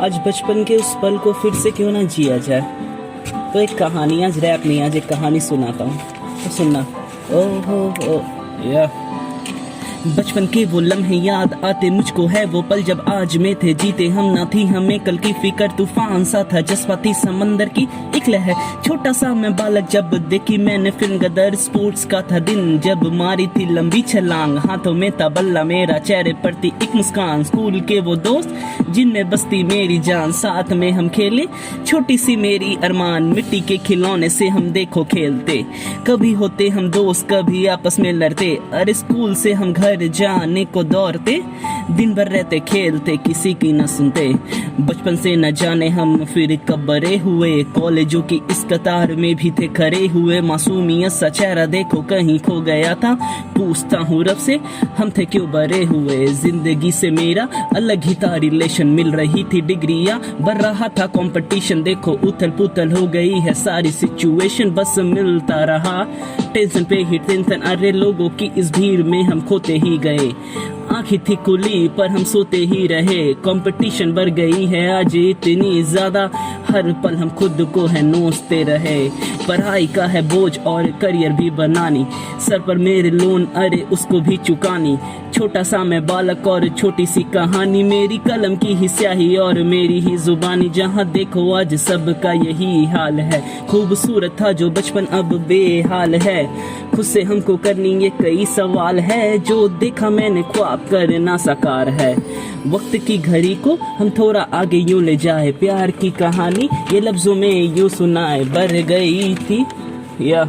आज बचपन के उस पल को फिर से क्यों ना जिया जाए। तो एक कहानी, आज रैप नहीं, आज एक कहानी सुनाता हूँ, तो सुनना। ओ या बचपन के वो लम्हे याद आते मुझको, है वो पल जब आज में थे जीते हम, ना थी हमें कल की फिक्र, तूफान सा था जज्बा थी समंदर की एक लहर। छोटा सा मैं बालक जब देखी मैंने फिल्म गदर, स्पोर्ट्स का था दिन जब मारी थी लंबी छलांग, हाथों में था बल्ला मेरा, चेहरे पर थी एक मुस्कान, स्कूल के वो दोस्त जिनमें बसती मेरी जान, साथ में हम खेले छोटी सी मेरी अरमान, मिट्टी के खिलौने से हम देखो खेलते, कभी होते हम दोस्त कभी आपस में लड़ते, अरे स्कूल से हम घर जाने को दौड़ते, दिन भर रहते खेलते किसी की न सुनते, बचपन से न जाने हम फिर कब बड़े हुए, कॉलेजों की इस कतार में भी थे खड़े हुए, मासूमियत सा चेहरा देखो कहीं खो गया था, पूछता हूँ रब से हम थे क्यों बड़े हुए, जिंदगी से मेरा अलग ही था रिलेशन, मिल रही थी डिग्रियां बढ़ रहा था कंपटीशन, देखो उथल पुथल हो गई है सारी सिचुएशन, बस मिलता रहा टेंशन पे ही टेंशन, अरे लोगों की इस भीड़ में हम खोते ही गए, आंखें थी खुली पर हम सोते ही रहे, कंपटीशन बढ़ गई है आज इतनी ज्यादा, हर पल हम खुद को है नोचते रहे, पढ़ाई का है बोझ और करियर भी बनानी, सर पर मेरे लोन अरे उसको भी चुकानी, छोटा सा मैं बालक और छोटी सी कहानी, मेरी कलम की ही स्याही और मेरी ही जुबानी, जहाँ देखो आज सबका यही हाल है, खूबसूरत था जो बचपन अब बेहाल है, खुद से हमको करनी ये कई सवाल है, जो देखा मैंने ख्वाब करना साकार है, वक्त की घड़ी को हम थोड़ा आगे यूं ले जाए, प्यार की कहानी ये लफ्जों में यूं सुनाए, बढ़ गई थी या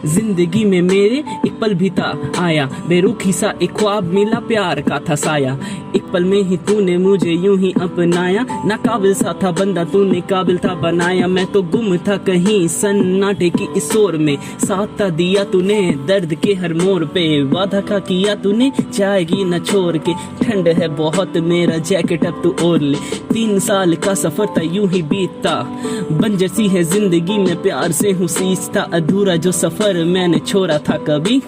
जिंदगी में मेरे एक पल भी था आया, बेरुखी सा एक ख्वाब मिला प्यार का था साया, एक पल में ही तूने मुझे यूं ही अपनाया, ना काबिल सा था बंदा तूने काबिल था बनाया, मैं तो गुम था कहीं सन्नाटे की इस शोर में, साथ था दिया तूने दर्द के हर मोड़ पे, वादा का किया तूने जाएगी न छोड़ के, ठंड है बहुत मेरा जैकेट अब तू ओढ़ ले, 3 साल का सफर था यूं ही बीतता, बंजर सी है जिंदगी में प्यार से हूँ सींचता, अधूरा जो सफर मैंने छोड़ा था कभी,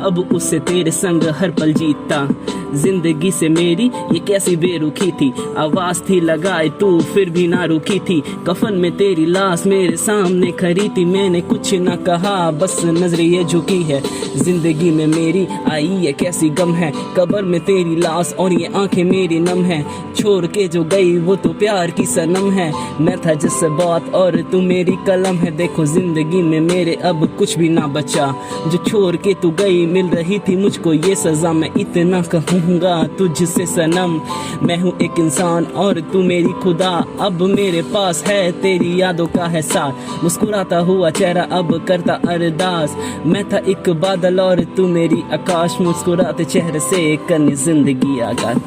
अब उससे तेरे संग हर पल जीतता, जिंदगी से मेरी ये कैसी बेरुखी थी, आवाज थी लगाए तू फिर भी ना रुकी थी, कफन में तेरी लाश मेरे सामने खड़ी थी, मैंने कुछ ना कहा बस नजरें ये झुकी है, जिंदगी में मेरी आई ये कैसी गम है, कब्र में तेरी लाश और ये आंखें मेरी नम है, छोड़ के जो गई वो तो प्यार की सनम है, मैं था जिससे बात और तू मेरी कलम है, देखो जिंदगी में मेरे अब कुछ भी ना बचा, जो छोड़ के तू गई मिल रही थी मुझको ये सजा, मैं इतना कहूँगा तुझसे सनम, मैं हूँ एक इंसान और तू मेरी खुदा, अब मेरे पास है तेरी यादों का है साथ, मुस्कुराता हुआ चेहरा अब करता अरदास, मैं था एक बादल और तू मेरी आकाश, मुस्कुराते चेहरे से करनी जिंदगी आगाज।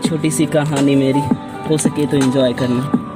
छोटी सी कहानी मेरी, हो सके तो एंजॉय करना।